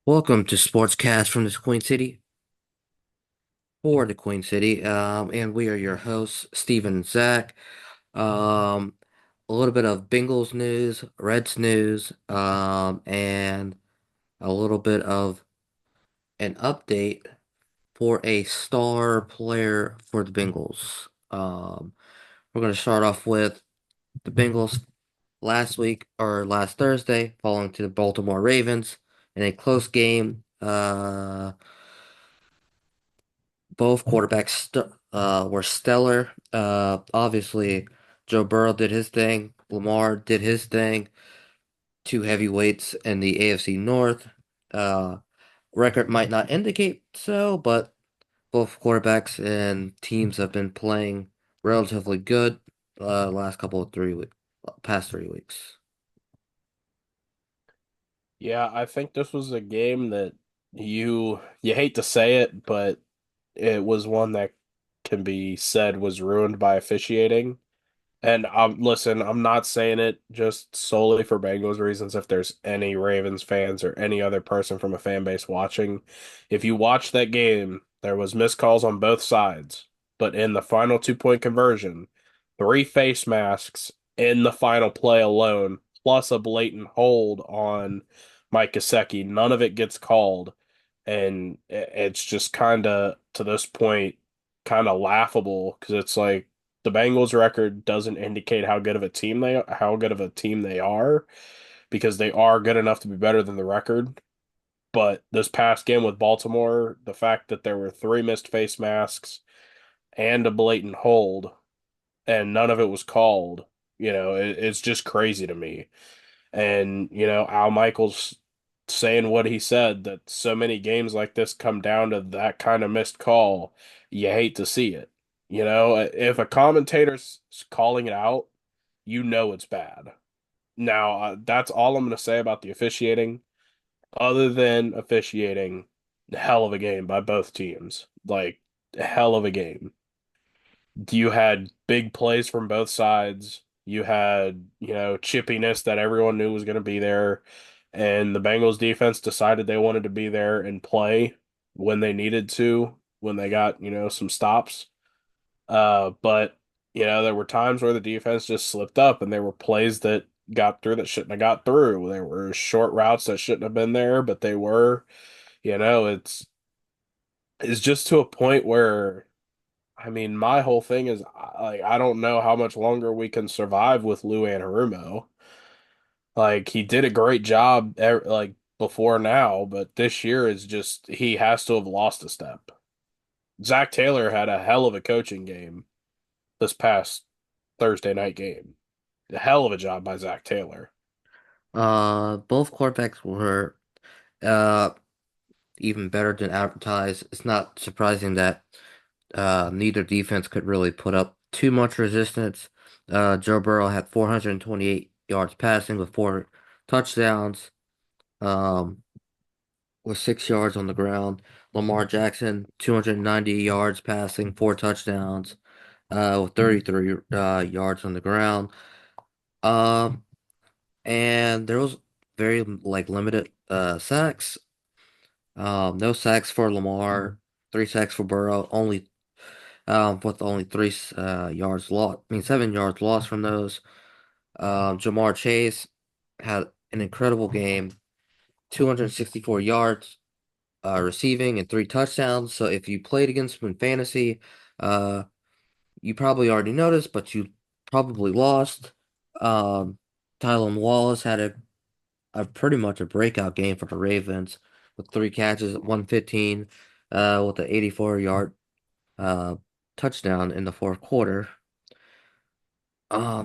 Welcome to Sportscast from the Queen City for the Queen City. And we are your hosts, Stephen and Zach. Um, a little bit of Bengals news, Reds news, and a little bit of an update for a star player for the Bengals. We're going to start off with the Bengals last week or last Thursday, falling to the Baltimore Ravens in a close game. Both quarterbacks were stellar. Obviously, Joe Burrow did his thing. Lamar did his thing. Two heavyweights in the AFC North. Uh, Record might not indicate so, but both quarterbacks and teams have been playing relatively good last couple of past 3 weeks. Yeah, I think this was a game that you hate to say it, but it was one that can be said was ruined by officiating. And listen, I'm not saying it just solely for Bengals reasons. If there's any Ravens fans or any other person from a fan base watching, if you watch that game, there was missed calls on both sides. But in the final 2-point conversion, three face masks in the final play alone, plus a blatant hold on Mike Gesicki, none of it gets called, and it's just kind of to this point kind of laughable because it's like the Bengals record doesn't indicate how good of a team they are because they are good enough to be better than the record. But this past game with Baltimore, the fact that there were three missed face masks and a blatant hold and none of it was called, it's just crazy to me. And, Al Michaels saying what he said that so many games like this come down to that kind of missed call, you hate to see it. If a commentator's calling it out, you know it's bad. Now, that's all I'm going to say about the officiating. Other than officiating, hell of a game by both teams. Like, hell of a game. You had big plays from both sides. You had, chippiness that everyone knew was going to be there. And the Bengals defense decided they wanted to be there and play when they needed to, when they got, some stops. But, there were times where the defense just slipped up and there were plays that got through that shouldn't have got through. There were short routes that shouldn't have been there, but they were, it's just to a point where I mean, my whole thing is like I don't know how much longer we can survive with Lou Anarumo. Like he did a great job like before now, but this year is just he has to have lost a step. Zach Taylor had a hell of a coaching game this past Thursday night game. A hell of a job by Zach Taylor. Both quarterbacks were uh, even better than advertised. It's not surprising that neither defense could really put up too much resistance. Joe Burrow had 428 yards passing with four touchdowns, um, with 6 yards on the ground. Lamar Jackson, 290 yards passing, four touchdowns, with 33 yards on the ground. Um, and there was very like limited sacks. No sacks for Lamar, three sacks for Burrow, only with only three yards lost. I mean, 7 yards lost from those. Jamar Chase had an incredible game, 264 yards receiving and three touchdowns. So if you played against him in fantasy, uh, you probably already noticed, but you probably lost. Um, Tylan Wallace had a pretty much a breakout game for the Ravens with three catches, 115, with an 84-yard uh, touchdown in the fourth quarter.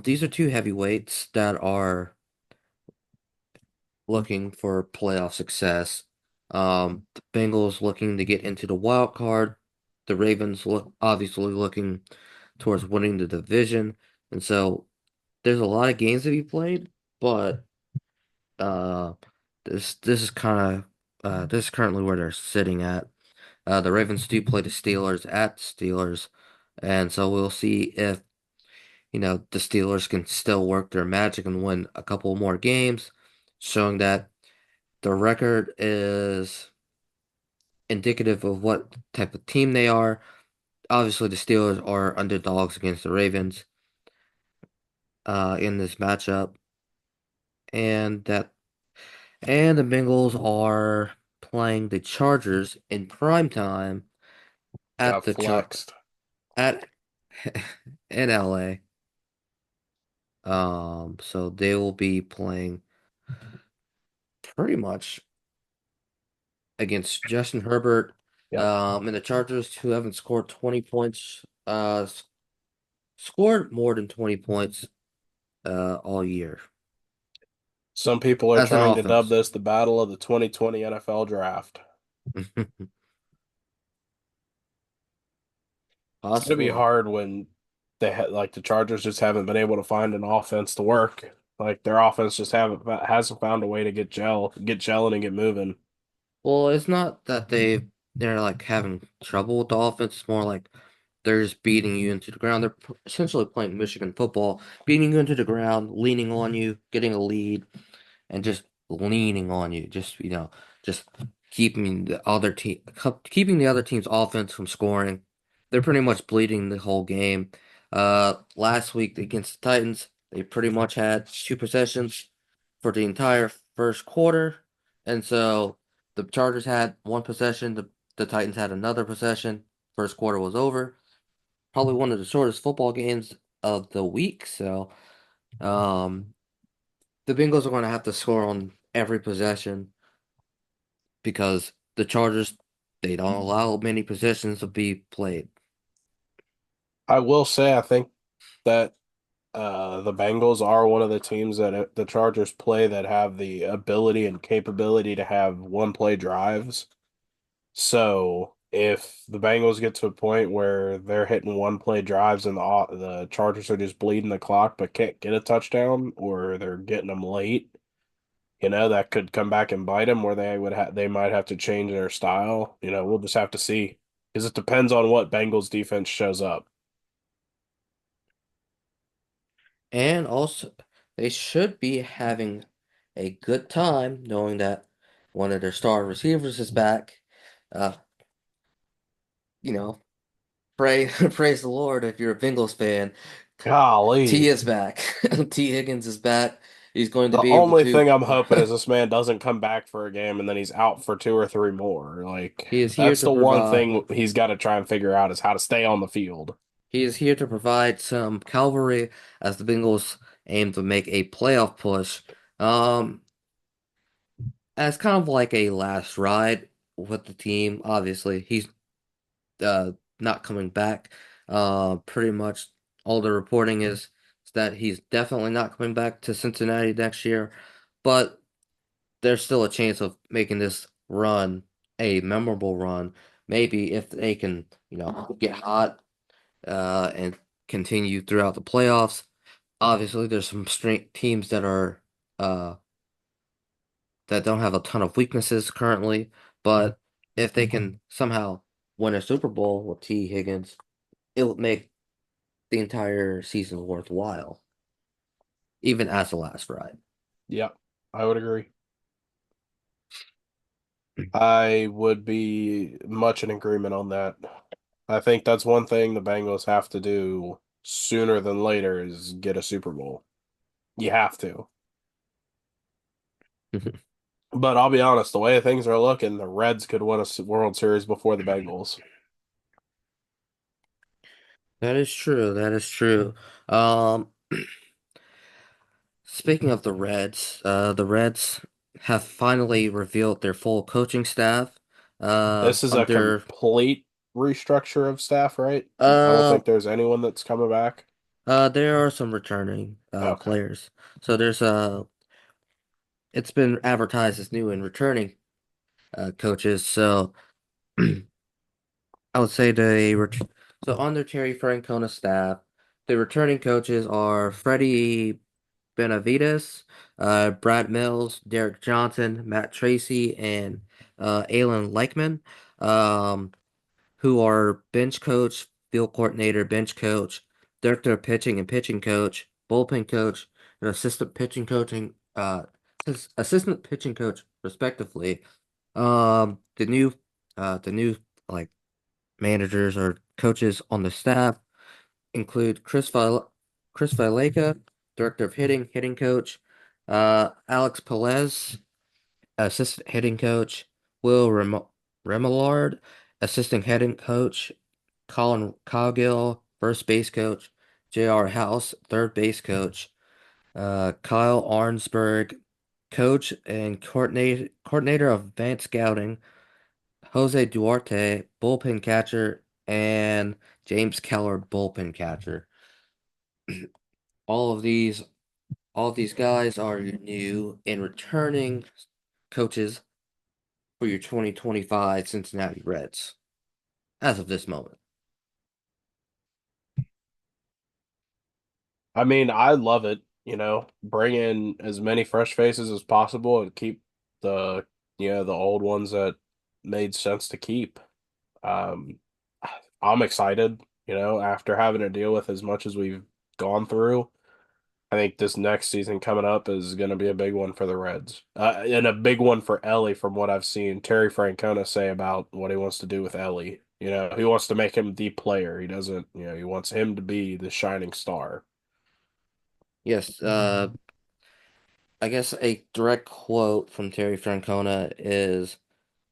These are two heavyweights that are looking for playoff success. The Bengals looking to get into the wild card. The Ravens look obviously looking towards winning the division. And so there's a lot of games to be played, but uh, this is kind of this is currently where they're sitting at. The Ravens do play the Steelers at Steelers, and so we'll see if the Steelers can still work their magic and win a couple more games, showing that The record is indicative of what type of team they are. Obviously, the Steelers are underdogs against the Ravens in this matchup, and that and the Bengals are playing the Chargers in prime time at Got the Char flexed. at in LA. So they will be playing pretty much against Justin Herbert, Yep. and the Chargers, who haven't scored 20 points, scored more than 20 points all year Some people are as an trying to dub offense. this the battle of the 2020 NFL draft. It's going to be Possibly. hard when like the Chargers just haven't been able to find an offense to work. Like their offense just hasn't found a way to get gelling and get moving. Well, it's not that they're like having trouble with the offense. It's more like they're just beating you into the ground. They're essentially playing Michigan football, beating you into the ground, leaning on you, getting a lead, and just leaning on you. Just just keeping the other team's offense from scoring. They're pretty much bleeding the whole game. Last week against the Titans, they pretty much had two possessions for the entire first quarter, and so the Chargers had one possession. The Titans had another possession. First quarter was over. Probably one of the shortest football games of the week. So, um, the Bengals are going to have to score on every possession because the Chargers, they don't allow many possessions to be played. I will say, I think that the Bengals are one of the teams that the Chargers play that have the ability and capability to have one play drives. So if the Bengals get to a point where they're hitting one play drives and the Chargers are just bleeding the clock but can't get a touchdown, or they're getting them late, that could come back and bite them where they might have to change their style. We'll just have to see because it depends on what Bengals defense shows up. And also, they should be having a good time knowing that one of their star receivers is back. Uh, you know, praise the Lord if you're a Bengals fan. T Golly. is back. T Higgins is back. He's going to The be able only to. thing I'm hoping is this man doesn't come back for a game and then he's out for two or three more. Like, He is here that's to the one provide. thing he's got to try and figure out is how to stay on the field. He is here to provide some cavalry as the Bengals aim to make a playoff push. Um, as kind of like a last ride with the team. Obviously, he's not coming back. Pretty much all the reporting is that he's definitely not coming back to Cincinnati next year, but there's still a chance of making this run a memorable run. Maybe if they can, get hot and continue throughout the playoffs. Obviously, there's some strength teams uh that don't have a ton of weaknesses currently, but if they can somehow win a Super Bowl with T. Higgins, it would make the entire season worthwhile, even as the last ride. Yep, I would agree. I would be much in agreement on that. I think that's one thing the Bengals have to do sooner than later is get a Super Bowl. You have to. But I'll be honest, the way things are looking, the Reds could win a World Series before the Bengals. That is true. That is true. Um, Speaking of the Reds have finally revealed their full coaching staff. This is a Under complete restructure of staff, right? I don't uh think there's anyone that's coming back. there are some returning Okay. players. So there's it's been advertised as new and returning coaches. So I would say so under Terry Francona's staff, the returning coaches are Freddie Benavides, Brad Mills, Derek Johnson, Matt Tracy, and Alan Lakeman, um, who are bench coach, field coordinator, bench coach, director of pitching and pitching coach, bullpen coach, and assistant pitching coaching. assistant pitching coach, respectively. The new like managers or coaches on the staff include Chris Valleca, director of hitting coach, Alex Pelez, assistant hitting coach, Will Remillard, assistant hitting coach, Colin Cowgill, first base coach, J.R. House, third base coach, Kyle Arnsberg, coach and coordinator of advanced scouting, Jose Duarte, bullpen catcher, and James Keller, bullpen catcher. All of these, all of these guys are your new and returning coaches for your 2025 Cincinnati Reds as of this moment. I mean, I love it, bring in as many fresh faces as possible and keep the, the old ones that made sense to keep. Um, I'm excited, after having to deal with as much as we've gone through. I think this next season coming up is going to be a big one for the Reds, and a big one for Ellie from what I've seen Terry Francona say about what he wants to do with Ellie. He wants to make him the player. He doesn't, he wants him to be the shining star. Yes, I guess a direct quote from Terry Francona is,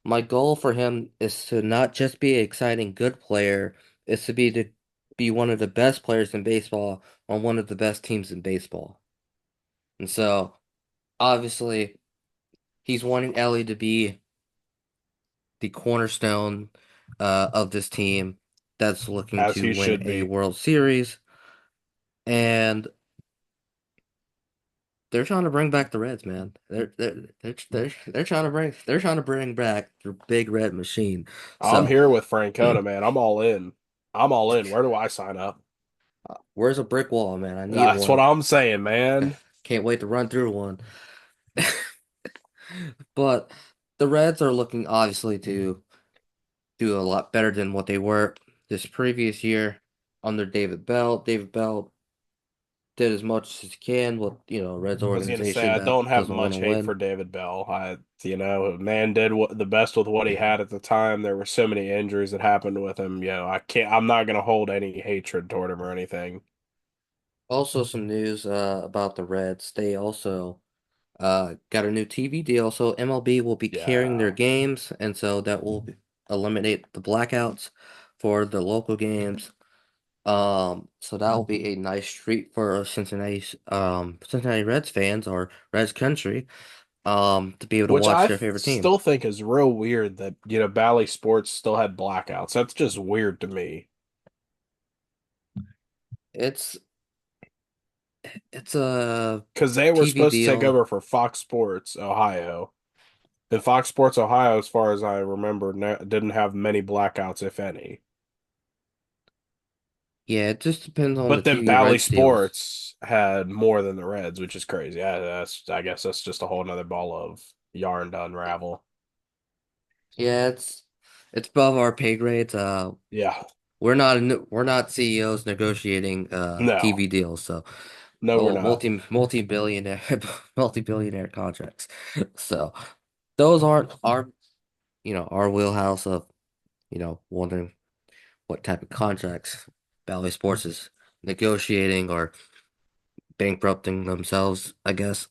"My goal for him is to not just be an exciting good player, is to be one of the best players in baseball on one of the best teams in baseball." And so, obviously, he's wanting Ellie to be the cornerstone of this team that's looking As to he win should a be. World Series, and they're trying to bring back the Reds, man. They're trying to bring back the big red machine. I'm So, here with Francona, man. I'm all in. I'm all in. Where do I sign up? where's a brick wall, man? I need That's what one. I'm saying, man. Can't wait to run through one. But the Reds are looking obviously to do a lot better than what they were this previous year under David Bell. David Bell did as much as he can with, Reds I was gonna say organization I that don't have doesn't want much to hate win. for David Bell. Man did the best with what he had at the time. There were so many injuries that happened with him. I can't. I'm not gonna hold any hatred toward him or anything. Also, some news about the Reds. They also got a new TV deal, so MLB will be carrying their Yeah. games, and so that will eliminate the blackouts for the local games. So that will be a nice treat for Cincinnati Reds fans or Reds country, to be able to Which watch their favorite team. still think is real weird that, Bally Sports still had blackouts. That's just weird to me. It's it's a Because they were TV supposed to take deal. over for Fox Sports Ohio. And Fox Sports Ohio, as far as I remember, didn't have many blackouts, if any. Yeah, it just depends on the But then TV Bally Reds deals. Sports had more than the Reds, which is crazy. I guess that's just a whole nother ball of yarn to unravel. Yeah, it's above our pay grades. Yeah. We're not CEOs negotiating No. TV deals, so No, we're oh, not. multi-billionaire multi-billionaire contracts. So those aren't our wheelhouse of, wondering what type of contracts Bally Sports is negotiating or bankrupting themselves, I guess.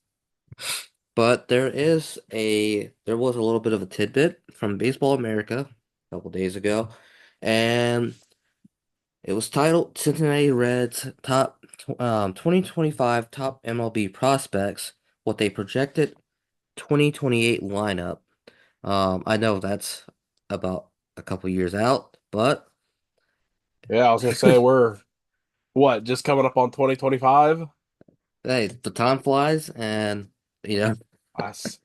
But there was a little bit of a tidbit from Baseball America a couple days ago, and it was titled Cincinnati Reds Top 2025 Top MLB Prospects, what they projected 2028 lineup. I know that's about a couple years out, but Yeah, I was gonna say we're what, just coming up on 2025? hey, the time flies, and you know, That's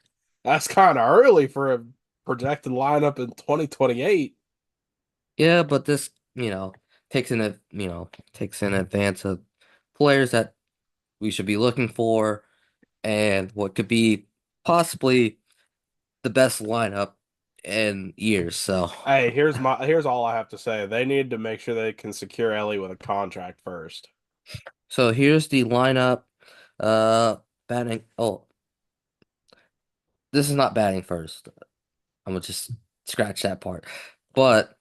that's kind of early for a projected lineup in 2028. yeah, but this, takes in advance of players that we should be looking for and what could be possibly the best lineup in years. So, Hey, here's all I have to say. They need to make sure they can secure Ellie with a contract first. so here's the lineup. Uh, batting. Oh, this is not batting first. I'm gonna just scratch that part. But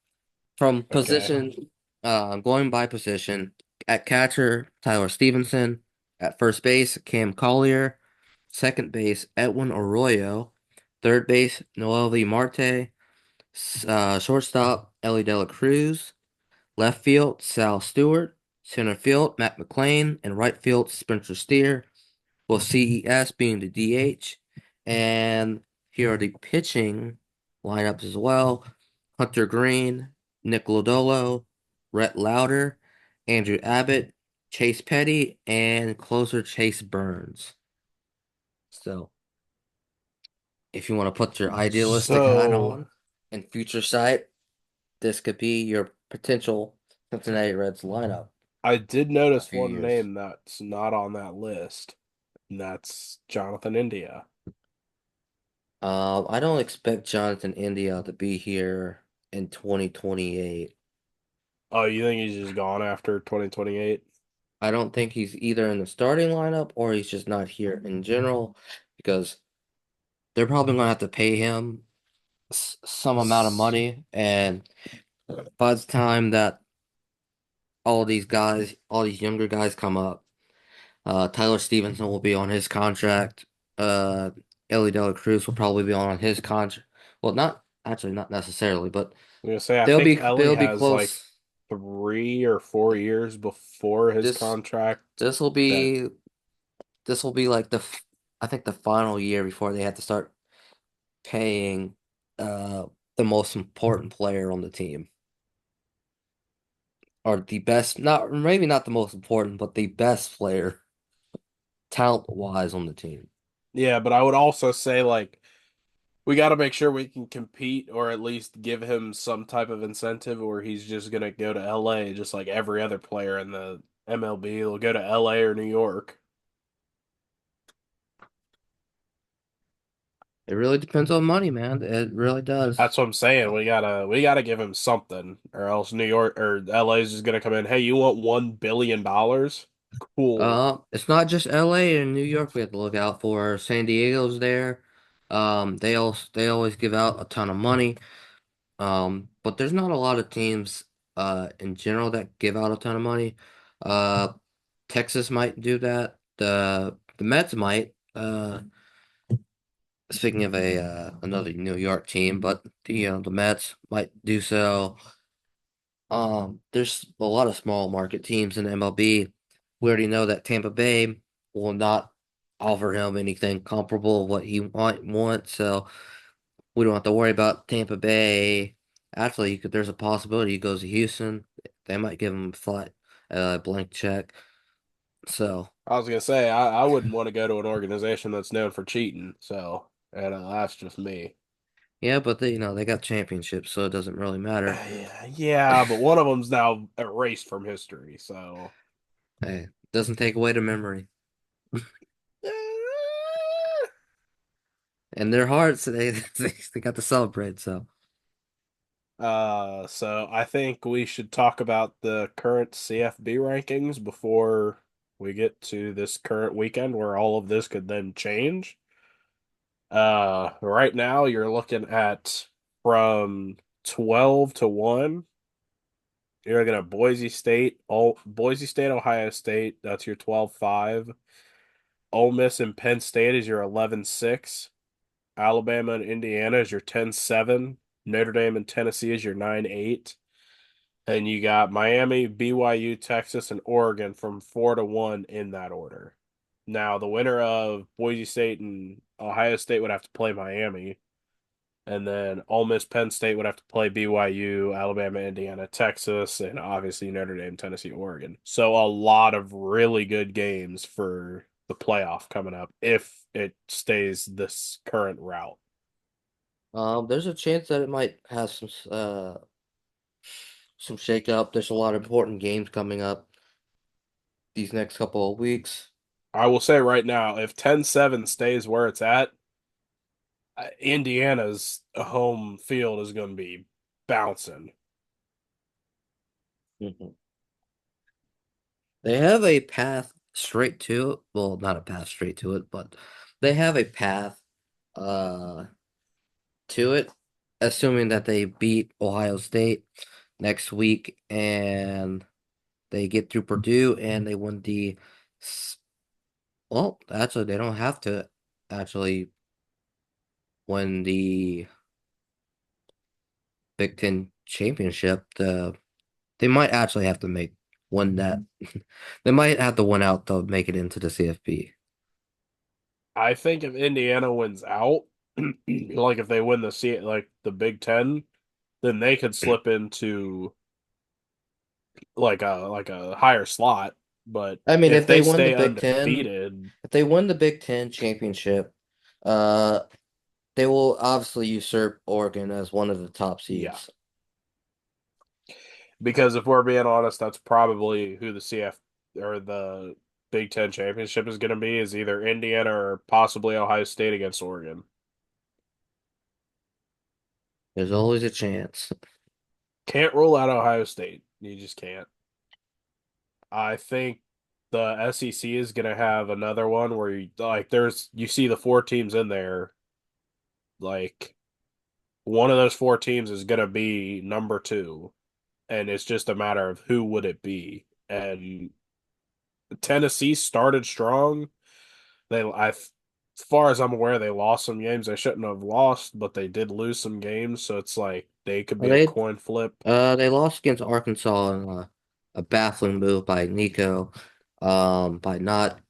from Okay. position, going by position, at catcher, Tyler Stevenson. At first base, Cam Collier. Second base, Edwin Arroyo. Third base, Noelvi Marte. Shortstop, Ellie De La Cruz. Left field, Sal Stewart. Center field, Matt McLean. And right field, Spencer Steer. With CES being the DH. And here are the pitching lineups as well. Hunter Green, Nick Lodolo, Rhett Lauder, Andrew Abbott, Chase Petty, and closer Chase Burns. So if you want to put your idealistic hat So on and future sight, this could be your potential Cincinnati Reds lineup I did in a notice few one years. name that's not on that list, and that's Jonathan India. I don't expect Jonathan India to be here in 2028. Oh, you think he's just gone after 2028? I don't think he's either in the starting lineup or he's just not here in general because they're probably going to have to pay him some amount of money. And by the time that all these guys, all these younger guys come up, Tyler Stevenson will be on his contract. Uh, Ellie De La Cruz will probably be on his contract. Well, not actually, not necessarily, but I'm gonna say I think Ellie they'll be has like close. 3 or 4 years before his This contract this will that be this will be like I think the final year before they have to start paying uh the most important player on the team or the best, not maybe not the most important, but the best player talent wise on the team. yeah, but I would also say like we got to make sure we can compete or at least give him some type of incentive or he's just gonna go to LA just like every other player in the MLB. He'll go to LA or New York. It really depends on money, man. It really does. That's what I'm saying. We gotta give him something, or else New York or LA is just gonna come in. Hey, you want $1 billion? Cool. It's not just LA and New York we have to look out for. San Diego's there. They always give out a ton of money. But there's not a lot of teams in general that give out a ton of money. Uh, Texas might do that. The Mets might. Speaking of a another New York team, but the Mets might do so. There's a lot of small market teams in MLB. We already know that Tampa Bay will not offer him anything comparable what he might want, so we don't have to worry about Tampa Bay. Actually, there's a possibility he goes to Houston. They might give him a flat blank check. So I was gonna say I wouldn't want to go to an organization that's known for cheating. So, and that's just me. yeah, but they got championships, so it doesn't really matter. Yeah, yeah, but one of them's now erased from history. So, Hey, doesn't take away the memory. And their hearts, they got to celebrate. So so I think we should talk about the current CFB rankings before we get to this current weekend where all of this could then change. Right now you're looking at from 12 to 1. You're looking at Boise State, Ohio State. That's your 12-5. Ole Miss and Penn State is your 11-6. Alabama and Indiana is your 10-7. Notre Dame and Tennessee is your 9-8. And you got Miami, BYU, Texas, and Oregon from 4 to 1 in that order. Now, the winner of Boise State and Ohio State would have to play Miami, and then Ole Miss, Penn State would have to play BYU, Alabama, Indiana, Texas, and obviously Notre Dame, Tennessee, Oregon. So a lot of really good games for the playoff coming up if it stays this current route. there's a chance that it might have some shake up. There's a lot of important games coming up these next couple of weeks. I will say right now, if 10-7 stays where it's at, Indiana's home field is going to be bouncing. Mhm. They have a path straight to it. Well, not a path straight to it, but they have a path. uh to it, assuming that they beat Ohio State next week and they get through Purdue and they win s- well, actually they don't have to actually win the Big Ten championship. They might actually have to make win that. They might have to win out to make it into the CFP. I think if Indiana wins out, like if they win like the Big Ten, then they could slip into like a higher slot. But I mean, if if they they win the stay Big Ten, undefeated, if they win the Big Ten championship, uh, they will obviously usurp Oregon as one of the top yeah. seeds. Because if we're being honest, that's probably who the CF or the Big Ten championship is going to be is either Indiana or possibly Ohio State against Oregon. There's always a chance. Can't rule out Ohio State. You just can't. I think the SEC is going to have another one where you see the four teams in there, like one of those four teams is going to be number two, and it's just a matter of who would it be. And Tennessee started strong. As far as I'm aware, they lost some games they shouldn't have lost, but they did lose some games, so it's like they could Well, be a coin flip. they lost against Arkansas in a baffling move by Nico, by not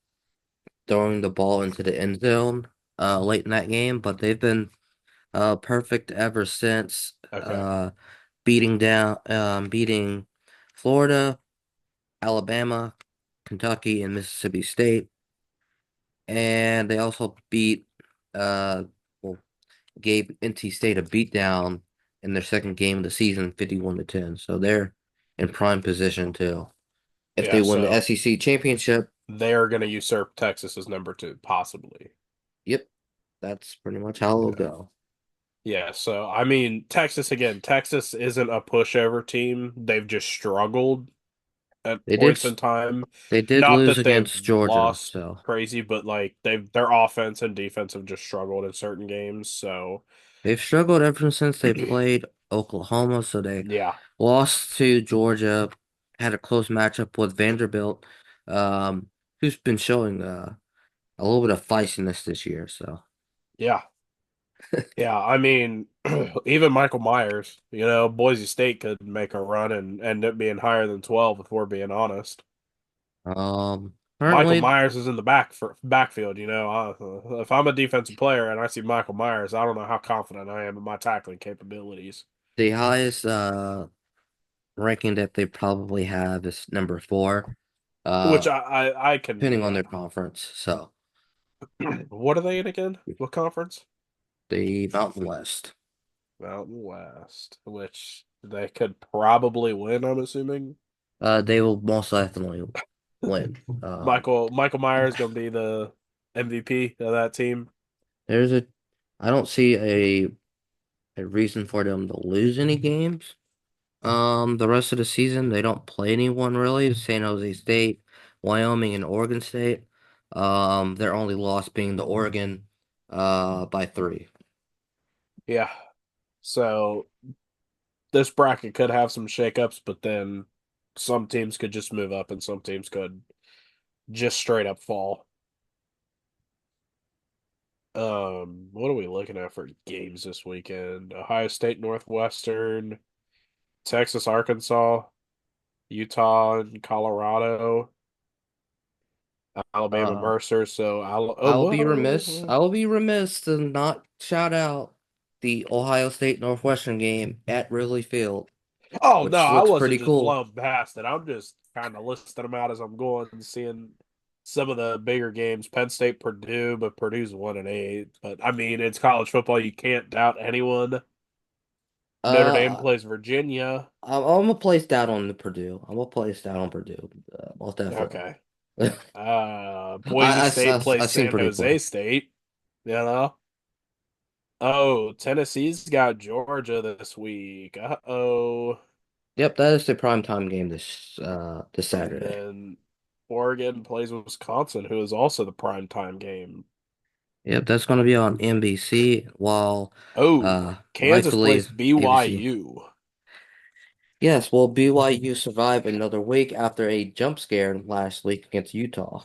throwing the ball into the end zone late in that game, but they've been perfect ever since, Okay. beating Florida, Alabama, Kentucky, and Mississippi State, and they also uh well, gave NC State a beatdown in their second game of the season, 51-10. So they're in prime position too. If they Yeah, win the so SEC championship, they're going to usurp Texas as number two, possibly. yep, that's pretty much how it'll Yeah. go. Yeah, so I mean, Texas isn't a pushover team. They've just struggled at They did points in time. they did Not lose that they've against Georgia, lost so crazy, but like their offense and defense have just struggled in certain games. So they've struggled ever since they played Oklahoma. So they yeah, lost to Georgia, had a close matchup with Vanderbilt, um, who's been showing a little bit of feistiness this year. So yeah, yeah. I mean, even Michael Myers, Boise State could make a run and end up being higher than 12 if we're being honest. Michael currently Myers is in the backfield. If I'm a defensive player and I see Michael Myers, I don't know how confident I am in my tackling capabilities. the highest ranking that they probably have is number four, Which uh, I can, depending on yeah. their conference. So What are they in again? What conference? the Mountain West. Mountain West, which they could probably win, I'm assuming. They will most definitely win. Michael Myers gonna be the MVP of that team. There's a, I don't see a reason for them to lose any games. The rest of the season they don't play anyone really. San Jose State, Wyoming, and Oregon State. Their only loss being the Oregon, by 3. Yeah. So this bracket could have some shakeups, but then some teams could just move up and some teams could just straight up fall. What are we looking at for games this weekend? Ohio State, Northwestern, Texas, Arkansas, Utah, and Colorado, Alabama, Uh, Mercer. So I will be remiss. I will be remiss to not shout out the Ohio State Northwestern game at Wrigley Field, oh no, which I looks wasn't pretty just cool. blowing past it. I'm just kind of listing them out as I'm going and seeing some of the bigger games. Penn State, Purdue, but Purdue's 1-8. But I mean, it's college football. You can't doubt anyone. Notre Dame Uh, plays Virginia. I'm gonna place down on the Purdue. I'm gonna place down on Purdue, most definitely. Okay. Boise State plays I seen San Purdue play. Jose State. You know. Oh, Tennessee's got Georgia this week. Uh-oh. Yep, that is the prime time game this And Saturday. then Oregon plays Wisconsin, who is also the prime time game. Yep, that's going to be on NBC, while Oh, Kansas rightfully plays ABC. BYU. Yes, well, BYU survived another week after a jump scare last week against Utah.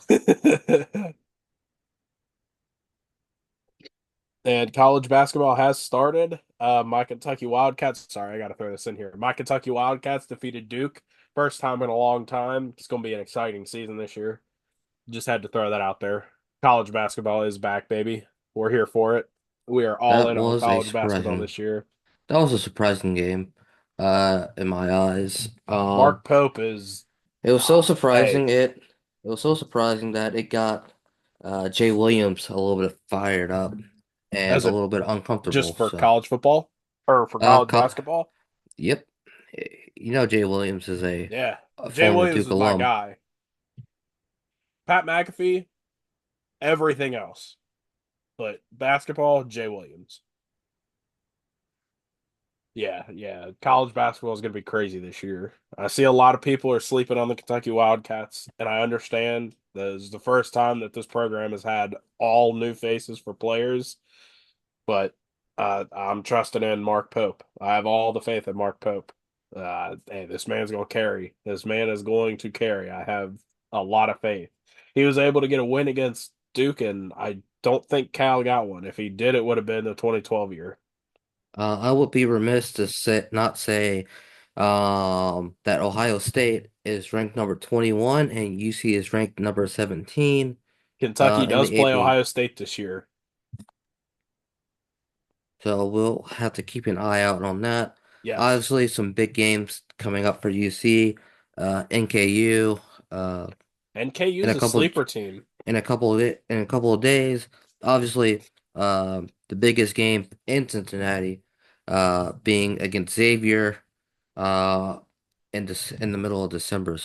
And college basketball has started. My Kentucky Wildcats, sorry, I got to throw this in here. My Kentucky Wildcats defeated Duke. First time in a long time. It's going to be an exciting season this year. Just had to throw that out there. College basketball is back, baby. We're here for it. We are all That in on was a college basketball surprising this year. that was a surprising game, in my eyes. Mark Pope is, It was so hey, surprising it was so surprising that it got Jay Williams a little bit fired up and as a a little bit just uncomfortable. for So, college football or for uh, college co basketball. yep, you know Jay Williams is Yeah, a Jay former Williams Duke is my alum. guy. Pat McAfee, everything else, but basketball, Jay Williams. Yeah, yeah. College basketball is going to be crazy this year. I see a lot of people are sleeping on the Kentucky Wildcats, and I understand this is the first time that this program has had all new faces for players, but I'm trusting in Mark Pope. I have all the faith in Mark Pope. Hey, this man's going to carry. This man is going to carry. I have a lot of faith. He was able to get a win against Duke, and I don't think Cal got one. If he did, it would have been the 2012 year. I would be remiss to not say that Ohio State is ranked number 21 and UC is ranked number 17 Kentucky in does the play AP. Ohio State this year. So we'll have to keep an eye out on that. Yes. Obviously, some big games coming up for UC, NKU, uh, in NKU's a a couple sleeper team. in a couple of days. Obviously, the biggest game in Cincinnati, being against Xavier, uh, in the middle of December.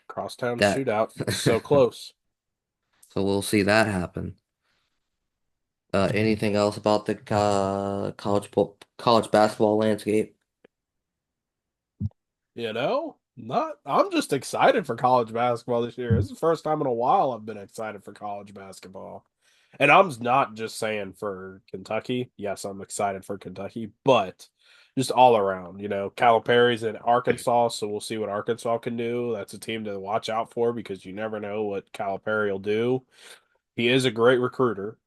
Crosstown That. shootout. So close. So we'll see that happen. Anything else about the college basketball landscape? Not. I'm just excited for college basketball this year. This is the first time in a while I've been excited for college basketball. And I'm not just saying for Kentucky. Yes, I'm excited for Kentucky, but just all around. Calipari's in Arkansas, so we'll see what Arkansas can do. That's a team to watch out for because you never know what Calipari will do. He is a great recruiter.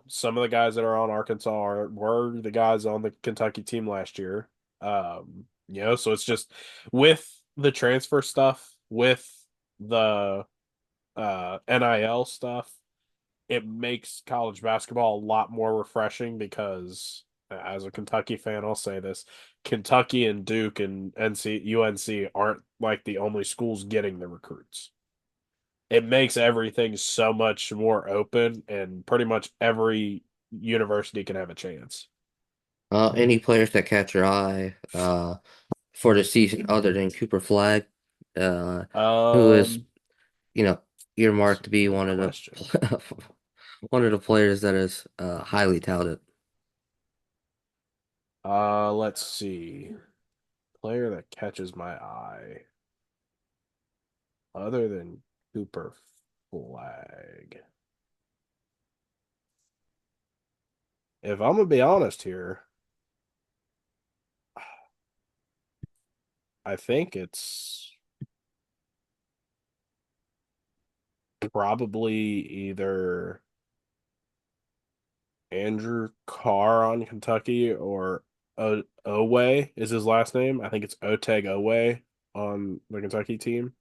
Some of the guys that are on Arkansas were the guys on the Kentucky team last year. So it's just with the transfer stuff, with the NIL stuff, it makes college basketball a lot more refreshing because as a Kentucky fan, I'll say this, Kentucky and Duke and UNC aren't like the only schools getting the recruits. It makes everything so much more open and pretty much every university can have a chance. Any players that catch your eye for the season other than Cooper Flag, uh, who is, Um, you know, that's earmarked a to be good one of question. the one of the players that is highly touted. Let's see. Player that catches my eye other than Cooper Flag. If I'm gonna be honest here, I think it's probably either Andrew Carr on Kentucky or Owe is his last name. I think it's Oteg Owe on the Kentucky team.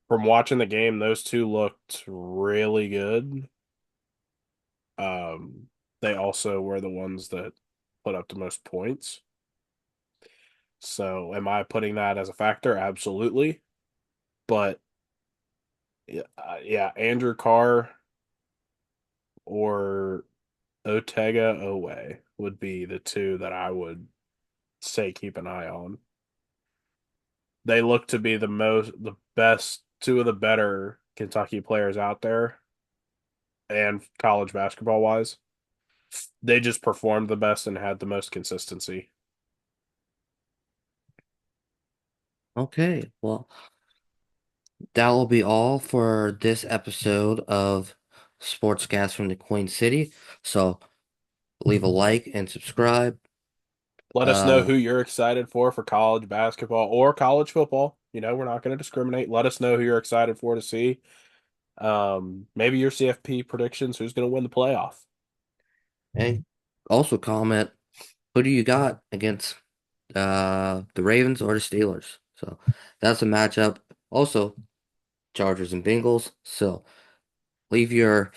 From watching the game, those two looked really good. Um, they also were the ones that put up the most points. So, am I putting that as a factor? Absolutely. But yeah, Andrew Carr or Otega Owe would be the two that I would say keep an eye on. They look to be the best, two of the better Kentucky players out there, and college basketball wise. They just performed the best and had the most consistency. Okay, well, that will be all for this episode of sportscast from the Queen City. So leave a like and subscribe. Let us know Uh, who you're excited for college basketball or college football. You know, we're not going to discriminate. Let us know who you're excited for to see. Maybe your CFP predictions, who's going to win the playoff. and also comment who do you got against the Ravens or the Steelers? So that's a matchup. Also, Chargers and Bengals. So leave your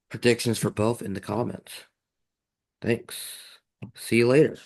predictions for both in the comments. Thanks. See you later.